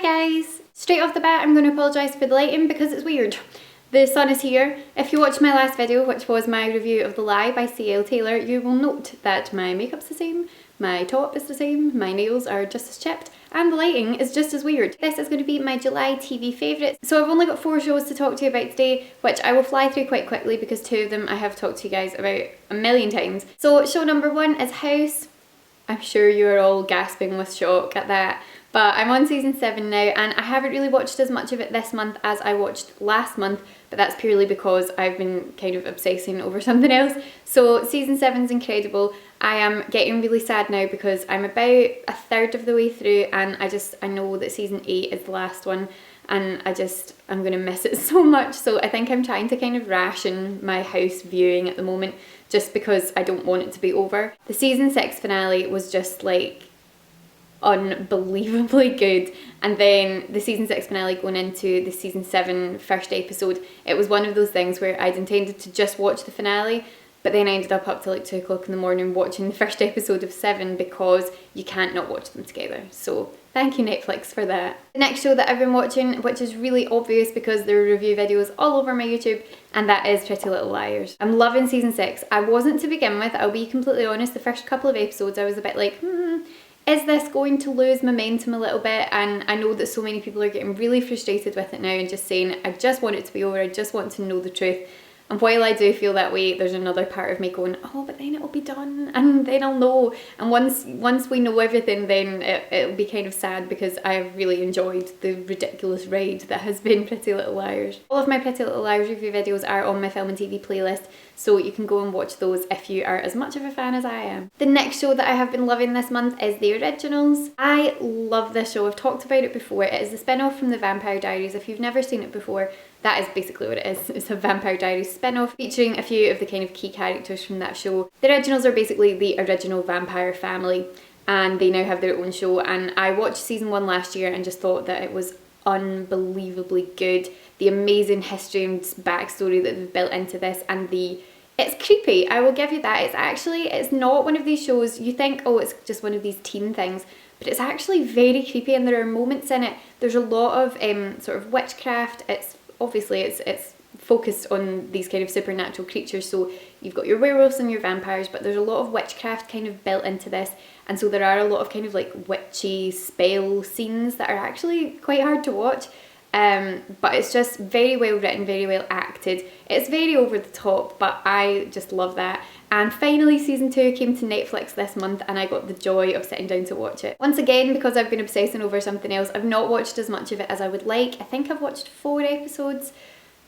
Hi guys! Straight off the bat I'm going to apologise for the lighting because it's weird. The sun is here. If you watched my last video, which was my review of The Lie by C.L. Taylor, you will note that my makeup's the same, my top is the same, my nails are just as chipped, and the lighting is just as weird. This is going to be my July TV favourites. So I've only got 4 shows to talk to you about today, which I will fly through quite quickly because 2 of them I have talked to you guys about a million times. So show number 1 is House. I'm sure you're all gasping with shock at that. But I'm on season 7 now and I haven't really watched as much of it this month as I watched last month, but that's purely because I've been kind of obsessing over something else. So season 7's incredible. I am getting really sad now because I'm about a third of the way through and I know that season 8 is the last one and I'm going to miss it so much. So I think I'm trying to kind of ration my House viewing at the moment just because I don't want it to be over. The season 6 finale was just like unbelievably good, and then the season 6 finale going into the season 7 first episode, it was one of those things where I'd intended to just watch the finale, but then I ended up till like 2 o'clock in the morning watching the first episode of 7 because you can't not watch them together. So thank you Netflix for that. The next show that I've been watching, which is really obvious because there are review videos all over my YouTube, and that is Pretty Little Liars. I'm loving season 6. I wasn't to begin with, I'll be completely honest. The first couple of episodes I was a bit like, is this going to lose momentum a little bit? And I know that so many people are getting really frustrated with it now and just saying, I just want it to be over, I just want to know the truth. And while I do feel that way, there's another part of me going, oh, but then it'll be done and then I'll know. And once we know everything, then it'll be kind of sad because I've really enjoyed the ridiculous ride that has been Pretty Little Liars. All of my Pretty Little Liars review videos are on my film and TV playlist, so you can go and watch those if you are as much of a fan as I am. The next show that I have been loving this month is The Originals. I love this show. I've talked about it before. It is the spin-off from The Vampire Diaries. If you've never seen it before, that is basically what it is. It's a Vampire Diaries spin-off featuring a few of the kind of key characters from that show. The Originals are basically the original vampire family and they now have their own show, and I watched season 1 last year and just thought that it was unbelievably good. The amazing history and backstory that they've built into this, and it's creepy, I will give you that. It's not one of these shows you think, oh, it's just one of these teen things, but it's actually very creepy and there are moments in it. There's a lot of sort of witchcraft. It's focused on these kind of supernatural creatures, so you've got your werewolves and your vampires, but there's a lot of witchcraft kind of built into this, and so there are a lot of kind of like witchy spell scenes that are actually quite hard to watch. But it's just very well written, very well acted. It's very over the top, but I just love that. And finally season 2 came to Netflix this month and I got the joy of sitting down to watch it. Once again, because I've been obsessing over something else, I've not watched as much of it as I would like. I think I've watched 4 episodes,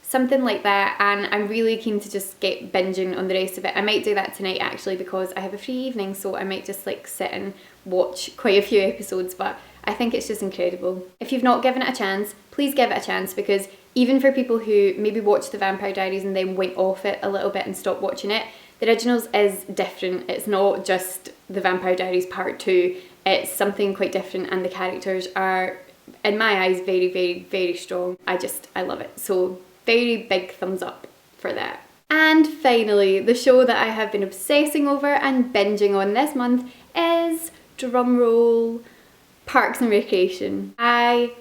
something like that, and I'm really keen to just get binging on the rest of it. I might do that tonight actually because I have a free evening, so I might just like sit and watch quite a few episodes, but I think it's just incredible. If you've not given it a chance, please give it a chance, because even for people who maybe watched The Vampire Diaries and then went off it a little bit and stopped watching it, The Originals is different. It's not just The Vampire Diaries Part 2, it's something quite different, and the characters are, in my eyes, very, very, very strong. I love it. So very big thumbs up for that. And finally, the show that I have been obsessing over and binging on this month is, drumroll, Parks and Recreation. I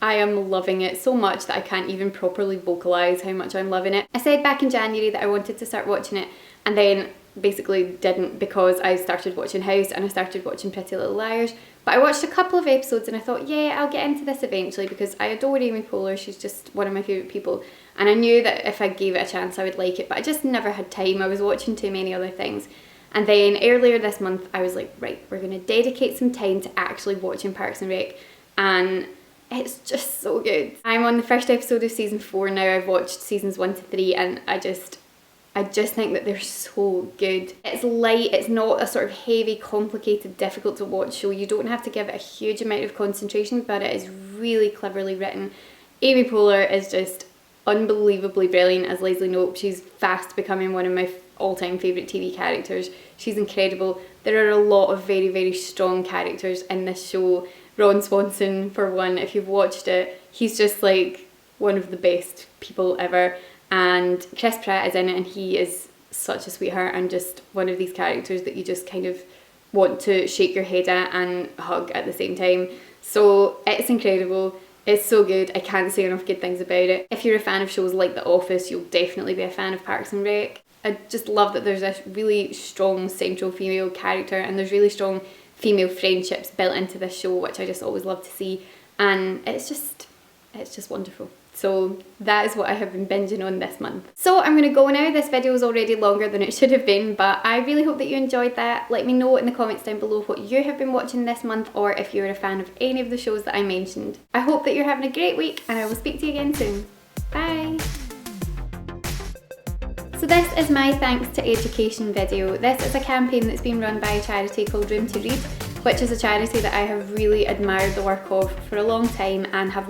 am loving it so much that I can't even properly vocalise how much I'm loving it. I said back in January that I wanted to start watching it and then basically didn't because I started watching House and I started watching Pretty Little Liars. But I watched a couple of episodes and I thought, yeah, I'll get into this eventually because I adore Amy Poehler. She's just one of my favourite people. And I knew that if I gave it a chance I would like it, but I just never had time. I was watching too many other things. And then earlier this month I was like, right, we're going to dedicate some time to actually watching Parks and Rec. And it's just so good. I'm on the first episode of season 4 now. I've watched seasons 1 to 3 and I just think that they're so good. It's light, it's not a sort of heavy, complicated, difficult to watch show. You don't have to give it a huge amount of concentration, but it is really cleverly written. Amy Poehler is just unbelievably brilliant as Leslie Knope. She's fast becoming one of my all-time favourite TV characters. She's incredible. There are a lot of very, very strong characters in this show. Ron Swanson, for one, if you've watched it, he's just like one of the best people ever. And Chris Pratt is in it and he is such a sweetheart and just one of these characters that you just kind of want to shake your head at and hug at the same time. So it's incredible. It's so good. I can't say enough good things about it. If you're a fan of shows like The Office, you'll definitely be a fan of Parks and Rec. I just love that there's this really strong central female character and there's really strong female friendships built into this show, which I just always love to see. And it's just wonderful. So that is what I have been binging on this month. So I'm going to go now. This video is already longer than it should have been, but I really hope that you enjoyed that. Let me know in the comments down below what you have been watching this month, or if you're a fan of any of the shows that I mentioned. I hope that you're having a great week, and I will speak to you again soon. Bye! So this is my Thanks to Education video. This is a campaign that's been run by a charity called Room to Read, which is a charity that I have really admired the work of for a long time and have